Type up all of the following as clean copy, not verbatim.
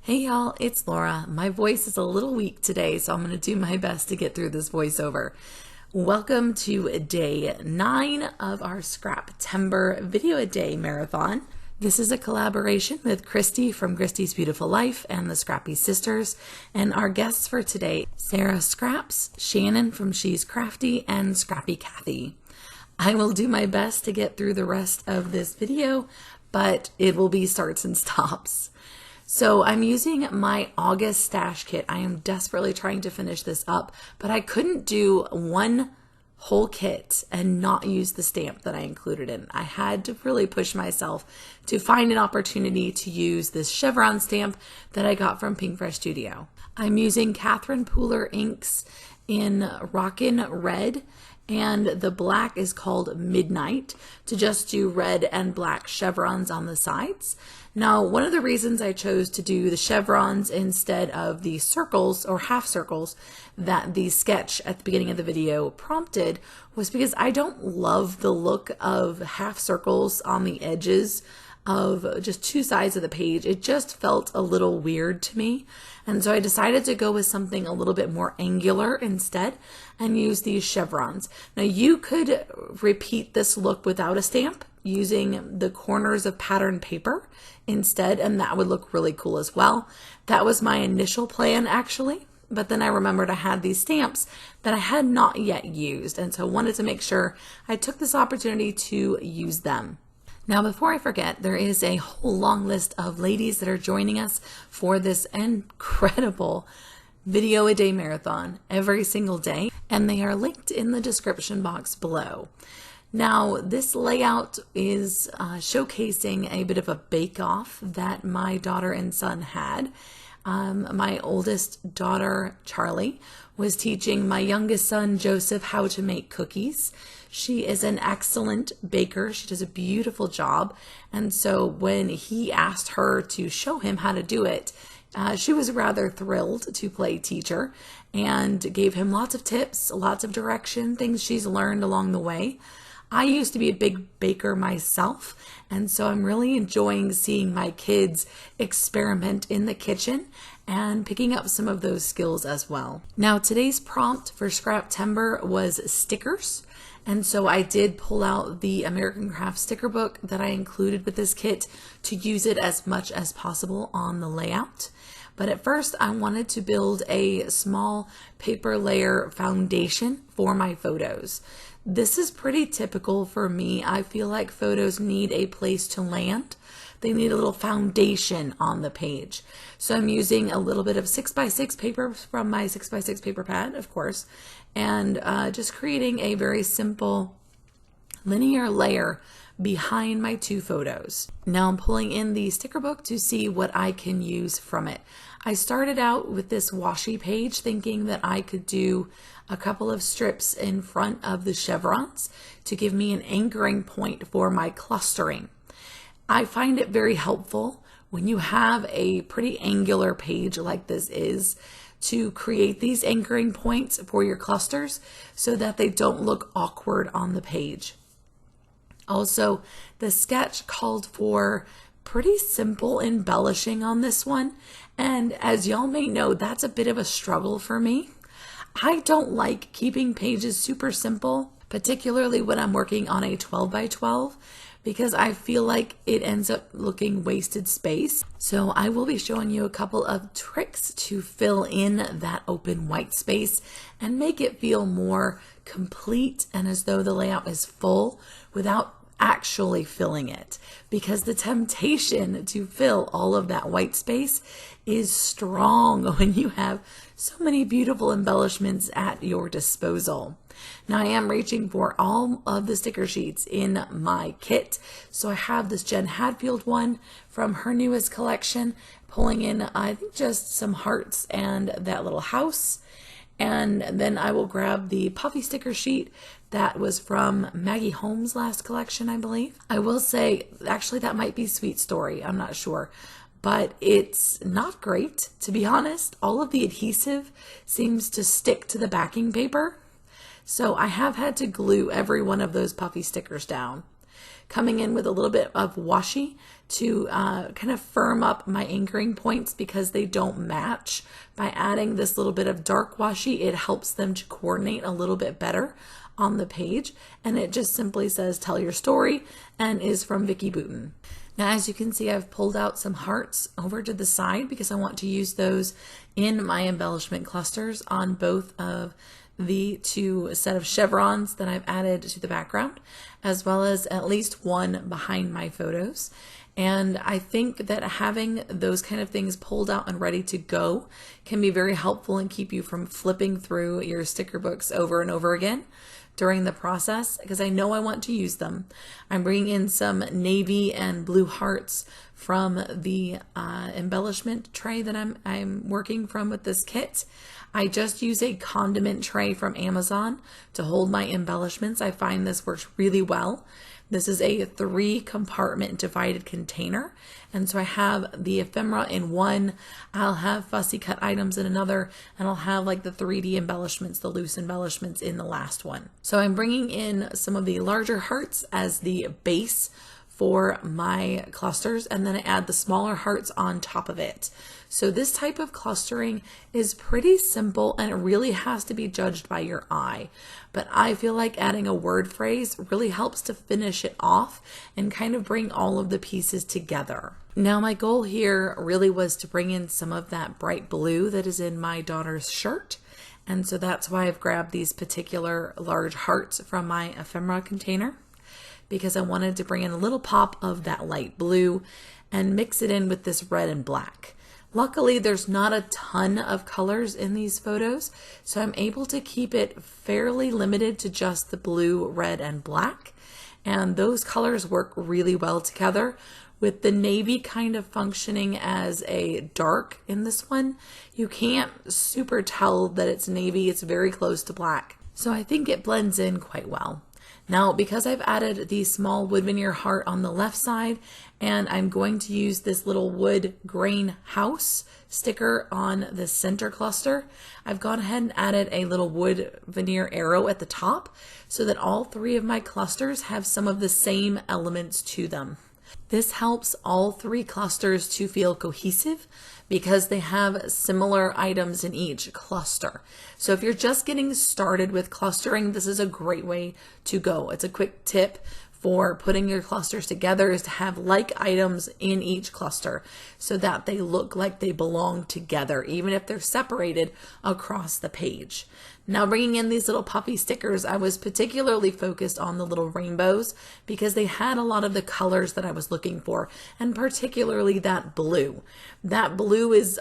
Hey y'all, it's Laura. My voice is a little weak today, so I'm going to do my best to get through this voiceover. Welcome to day 9 of our Scraptember Video a Day Marathon. This is a collaboration with Christy from Christy's Beautiful Life and the Scrappy Sisters, and our guests for today, Sarah Scraps, Shannon from She's Crafty, and Scrappy Kathy. I will do my best to get through the rest of this video, but it will be starts and stops. So I'm using my August stash kit. I am desperately trying to finish this up, but I couldn't do one whole kit and not use the stamp that I included in. I had to really push myself to find an opportunity to use this chevron stamp that I got from Pink Fresh Studio. I'm using Catherine Pooler inks in Rockin' Red, and the black is called Midnight, to just do red and black chevrons on the sides. Now, one of the reasons I chose to do the chevrons instead of the circles or half circles that the sketch at the beginning of the video prompted was because I don't love the look of half circles on the edges of just two sides of the page. It just felt a little weird to me. And so I decided to go with something a little bit more angular instead and use these chevrons. Now you could repeat this look without a stamp using the corners of pattern paper instead, and that would look really cool as well. That was my initial plan actually, but then I remembered I had these stamps that I had not yet used, and so I wanted to make sure I took this opportunity to use them. Now, before I forget, there is a whole long list of ladies that are joining us for this incredible Video a Day Marathon every single day, and they are linked in the description box below. Now, this layout is showcasing a bit of a bake-off that my daughter and son had. My oldest daughter, Charlie, was teaching my youngest son, Joseph, how to make cookies. She is an excellent baker. She does a beautiful job. And so when he asked her to show him how to do it, she was rather thrilled to play teacher and gave him lots of tips, lots of direction, things she's learned along the way. I used to be a big baker myself, and so I'm really enjoying seeing my kids experiment in the kitchen and picking up some of those skills as well. Now, today's prompt for Scraptember was stickers, and so I did pull out the American Craft sticker book that I included with this kit to use it as much as possible on the layout. But at first, I wanted to build a small paper layer foundation for my photos. This is pretty typical for me. I feel like photos need a place to land. They need a little foundation on the page. So I'm using a little bit of 6x6 paper from my 6x6 paper pad, of course, and just creating a very simple linear layer behind my two photos. Now I'm pulling in the sticker book to see what I can use from it. I started out with this washi page thinking that I could do a couple of strips in front of the chevrons to give me an anchoring point for my clustering. I find it very helpful when you have a pretty angular page like this is to create these anchoring points for your clusters so that they don't look awkward on the page. Also, the sketch called for pretty simple embellishing on this one, and as y'all may know, that's a bit of a struggle for me. I don't like keeping pages super simple, particularly when I'm working on a 12 by 12, because I feel like it ends up looking wasted space. So I will be showing you a couple of tricks to fill in that open white space and make it feel more complete and as though the layout is full without actually filling it, because the temptation to fill all of that white space is strong when you have so many beautiful embellishments at your disposal. Now I am reaching for all of the sticker sheets in my kit. So I have this Jen Hadfield one from her newest collection, pulling in I think just some hearts and that little house. And then I will grab the puffy sticker sheet that was from Maggie Holmes' last collection, I believe. I will say, actually, that might be Sweet Story. I'm not sure. But it's not great, to be honest. All of the adhesive seems to stick to the backing paper. So I have had to glue every one of those puffy stickers down. coming in with a little bit of washi to kind of firm up my anchoring points because they don't match. By adding this little bit of dark washi, it helps them to coordinate a little bit better on the page. And it just simply says, tell your story, and is from Vicki Boutin. Now, as you can see, I've pulled out some hearts over to the side because I want to use those in my embellishment clusters on both of the two set of chevrons that I've added to the background, as well as at least one behind my photos. And I think that having those kind of things pulled out and ready to go can be very helpful and keep you from flipping through your sticker books over and over again during the process, because I know I want to use them. I'm bringing in some navy and blue hearts from the embellishment tray that I'm working from with this kit. I just use a condiment tray from Amazon to hold my embellishments. I find this works really well. This is a 3-compartment divided container. And so I have the ephemera in one, I'll have fussy cut items in another, and I'll have like the 3D embellishments, the loose embellishments in the last one. So I'm bringing in some of the larger hearts as the base for my clusters, and then I add the smaller hearts on top of it. So this type of clustering is pretty simple and it really has to be judged by your eye. But I feel like adding a word phrase really helps to finish it off and kind of bring all of the pieces together. Now my goal here really was to bring in some of that bright blue that is in my daughter's shirt. And so that's why I've grabbed these particular large hearts from my ephemera container, because I wanted to bring in a little pop of that light blue and mix it in with this red and black. Luckily, there's not a ton of colors in these photos, so I'm able to keep it fairly limited to just the blue, red, and black. And those colors work really well together, with the navy kind of functioning as a dark in this one. You can't super tell that it's navy, it's very close to black. So I think it blends in quite well. Now, because I've added the small wood veneer heart on the left side, and I'm going to use this little wood grain house sticker on the center cluster, I've gone ahead and added a little wood veneer arrow at the top so that all 3 of my clusters have some of the same elements to them. This helps all 3 clusters to feel cohesive because they have similar items in each cluster. So if you're just getting started with clustering, this is a great way to go. It's a quick tip for putting your clusters together, is to have like items in each cluster so that they look like they belong together, even if they're separated across the page. Now, bringing in these little puffy stickers, I was particularly focused on the little rainbows because they had a lot of the colors that I was looking for, and particularly that blue. That blue is,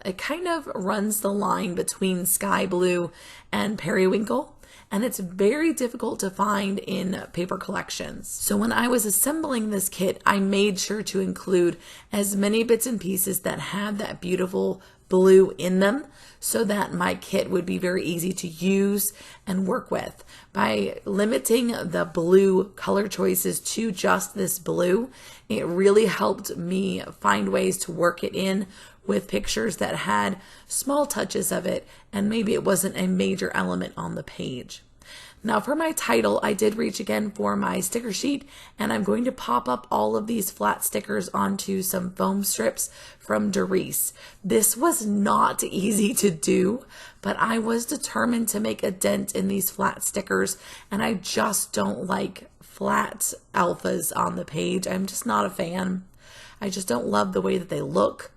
it kind of runs the line between sky blue and periwinkle. And it's very difficult to find in paper collections. So when I was assembling this kit, I made sure to include as many bits and pieces that had that beautiful blue in them so that my kit would be very easy to use and work with. By limiting the blue color choices to just this blue, it really helped me find ways to work it in with pictures that had small touches of it, and maybe it wasn't a major element on the page. Now for my title, I did reach again for my sticker sheet, and I'm going to pop up all of these flat stickers onto some foam strips from Doris. This was not easy to do, but I was determined to make a dent in these flat stickers, and I just don't like flat alphas on the page. I'm just not a fan. I just don't love the way that they look.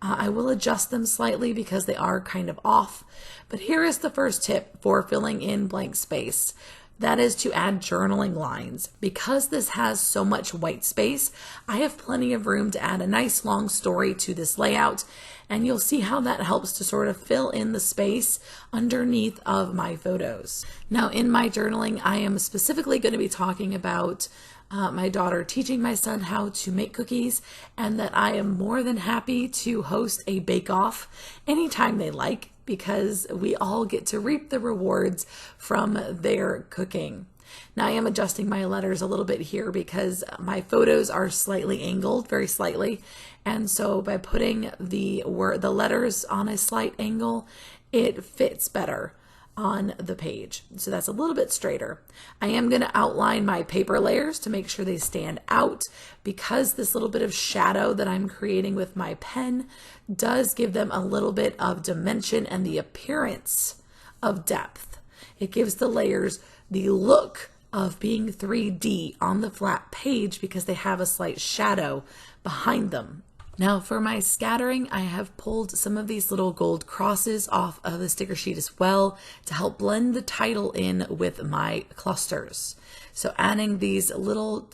I will adjust them slightly because they are kind of off. But here is the first tip for filling in blank space. That is to add journaling lines. Because this has so much white space, I have plenty of room to add a nice long story to this layout, and you'll see how that helps to sort of fill in the space underneath of my photos. Now in my journaling, I am specifically going to be talking about my daughter teaching my son how to make cookies, and that I am more than happy to host a bake-off anytime they like, because we all get to reap the rewards from their cooking. Now I am adjusting my letters a little bit here because my photos are slightly angled, very slightly, and so by putting the letters on a slight angle, it fits better. on the page. So that's a little bit straighter. I am going to outline my paper layers to make sure they stand out, because this little bit of shadow that I'm creating with my pen does give them a little bit of dimension and the appearance of depth. It gives the layers the look of being 3D on the flat page because they have a slight shadow behind them. Now for my scattering, I have pulled some of these little gold crosses off of the sticker sheet as well to help blend the title in with my clusters. So adding these little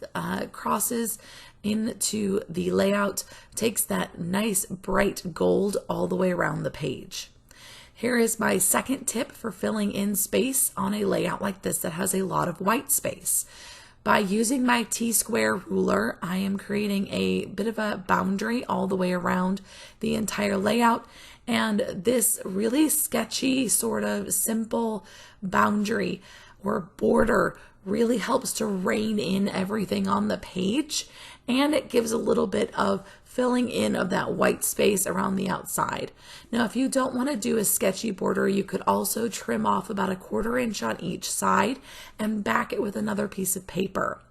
crosses into the layout takes that nice bright gold all the way around the page. Here is my second tip for filling in space on a layout like this that has a lot of white space. By using my T-square ruler, I am creating a bit of a boundary all the way around the entire layout. And this really sketchy, sort of simple boundary or border really helps to rein in everything on the page. And it gives a little bit of filling in of that white space around the outside. Now, if you don't want to do a sketchy border, you could also trim off about 1/4 inch on each side and back it with another piece of paper.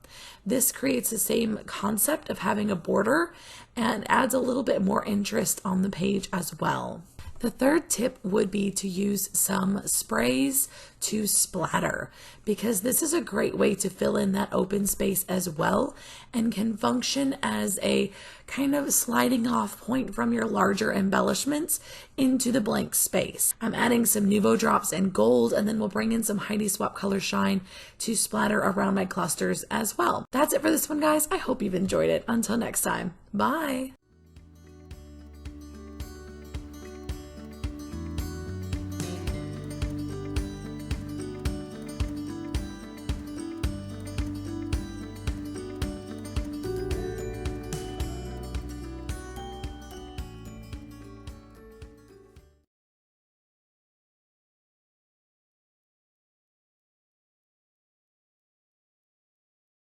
This creates the same concept of having a border and adds a little bit more interest on the page as well. The third tip would be to use some sprays to splatter, because this is a great way to fill in that open space as well and can function as a kind of sliding off point from your larger embellishments into the blank space. I'm adding some Nuvo drops and gold, and then we'll bring in some Heidi Swap Color Shine to splatter around my clusters as well. That's it for this one, guys. I hope you've enjoyed it. Until next time, bye.